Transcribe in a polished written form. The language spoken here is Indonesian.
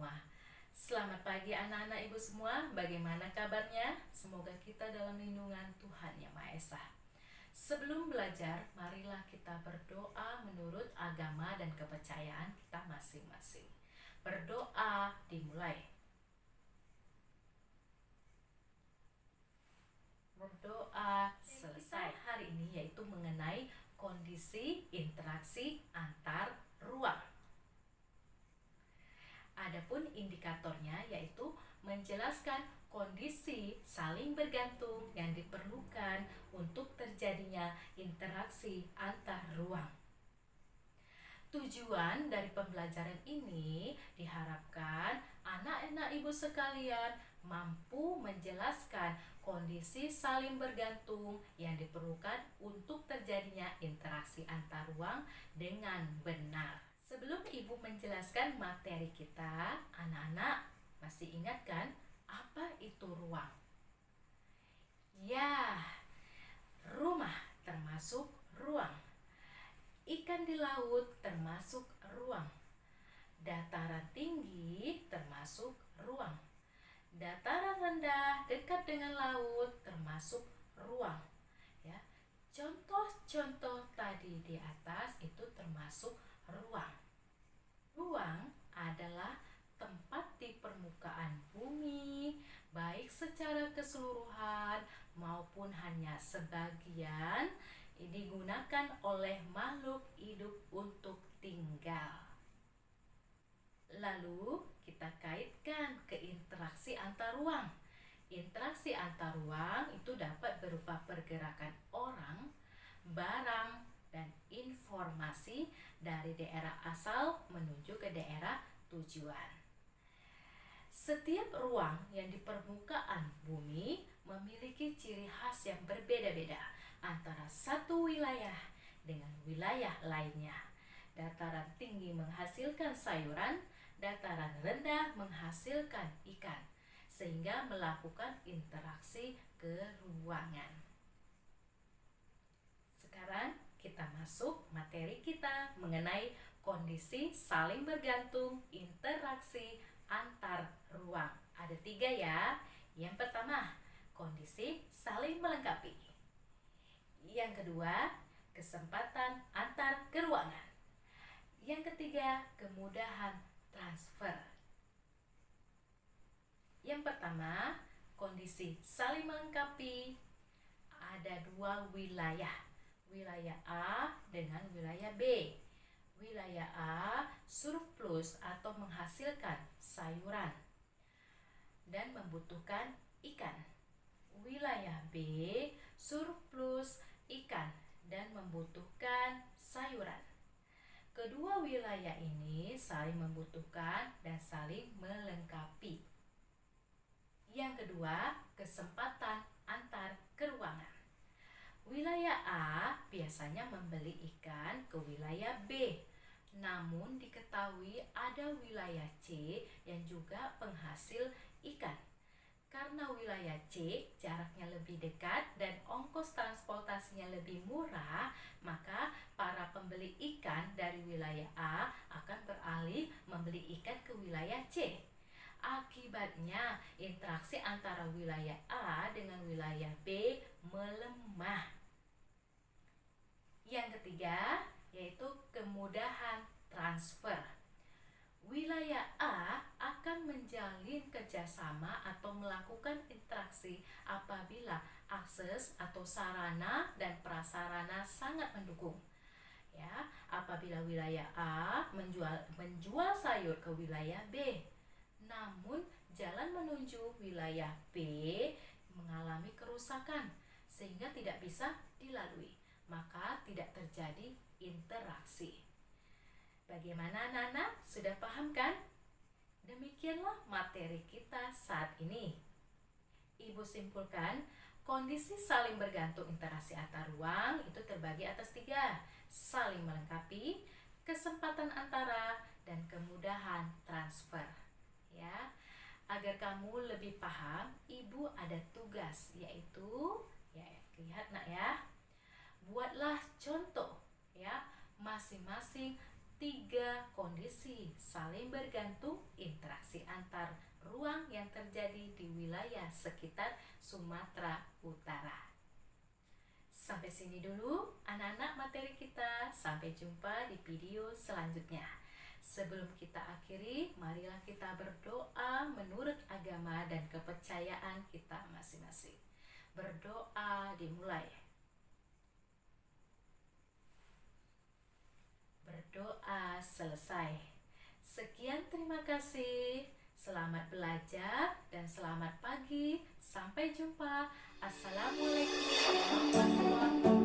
semua. Selamat pagi anak-anak ibu semua, bagaimana kabarnya? Semoga kita dalam lindungan Tuhan Yang Maha Esa. Sebelum belajar, marilah kita berdoa menurut agama dan kepercayaan kita masing-masing. Berdoa dimulai. Berdoa selesai. Hari ini yaitu mengenai kondisi interaksi antar ruang. Adapun indikatornya yaitu menjelaskan kondisi saling bergantung yang diperlukan untuk terjadinya interaksi antar ruang. Tujuan dari pembelajaran ini diharapkan anak-anak ibu sekalian mampu menjelaskan kondisi saling bergantung yang diperlukan untuk terjadinya interaksi antar ruang dengan benar. Sebelum ibu menjelaskan materi kita, anak-anak masih ingat kan apa itu ruang? Ya, rumah termasuk ruang. Ikan di laut termasuk ruang. Dataran tinggi termasuk ruang. Dataran rendah dekat dengan laut termasuk ruang. Ya, contoh-contoh tadi di atas itu termasuk ruang. Ruang adalah tempat di permukaan bumi, baik secara keseluruhan maupun hanya sebagian, digunakan oleh makhluk hidup untuk tinggal. Lalu kita kaitkan ke interaksi antar ruang. Interaksi antar ruang itu dapat berupa pergerakan orang, barang, dan informasi dari daerah asal menuju ke daerah tujuan. Setiap ruang yang di permukaan bumi memiliki ciri khas yang berbeda-beda antara satu wilayah dengan wilayah lainnya. Dataran tinggi menghasilkan sayuran, dataran rendah menghasilkan ikan, sehingga melakukan interaksi keruangan. Sekarang kita masuk materi kita mengenai kondisi saling bergantung interaksi antar ruang. Ada 3 ya. Yang pertama, kondisi saling melengkapi. Yang kedua, kesempatan antar keruangan. Yang ketiga, kemudahan transfer. Yang pertama, kondisi saling melengkapi. Ada 2 wilayah. Wilayah A dengan wilayah B. Wilayah A surplus atau menghasilkan sayuran dan membutuhkan ikan. Wilayah B surplus ikan dan membutuhkan sayuran. Kedua wilayah ini saling membutuhkan dan saling melengkapi. Yang kedua, kesempatan antar keruangan. Wilayah A biasanya membeli ikan ke wilayah B. Namun diketahui ada wilayah C yang juga penghasil ikan. Karena wilayah C jaraknya lebih dekat dan ongkos transportasinya lebih murah, maka para pembeli ikan dari wilayah A akan beralih membeli ikan ke wilayah C. Akibatnya, interaksi antara wilayah A dengan wilayah B melemah. Yang ketiga, yaitu kemudahan transfer. Wilayah A akan menjalin kerjasama atau melakukan interaksi apabila akses atau sarana dan prasarana sangat mendukung. Ya, apabila wilayah A menjual sayur ke wilayah B, namun jalan menuju wilayah B mengalami kerusakan sehingga tidak bisa dilalui, maka tidak terjadi interaksi. Bagaimana anak-anak? Sudah paham kan? Demikianlah materi kita saat ini. Ibu simpulkan, kondisi saling bergantung interaksi antar ruang itu terbagi atas 3. Saling melengkapi, kesempatan antara, dan kemudahan transfer. Ya, agar kamu lebih paham, ibu ada tugas, yaitu lihat nak ya, buatlah contoh ya masing-masing 3 kondisi saling bergantung interaksi antar ruang yang terjadi di wilayah sekitar Sumatera Utara. Sampai sini dulu anak-anak materi kita. Sampai jumpa di video selanjutnya. Sebelum kita akhiri, marilah kita berdoa menurut agama dan kepercayaan kita masing-masing. Berdoa dimulai. Berdoa selesai. Sekian, terima kasih. Selamat belajar dan selamat pagi. Sampai jumpa. Assalamualaikum warahmatullahi wabarakatuh.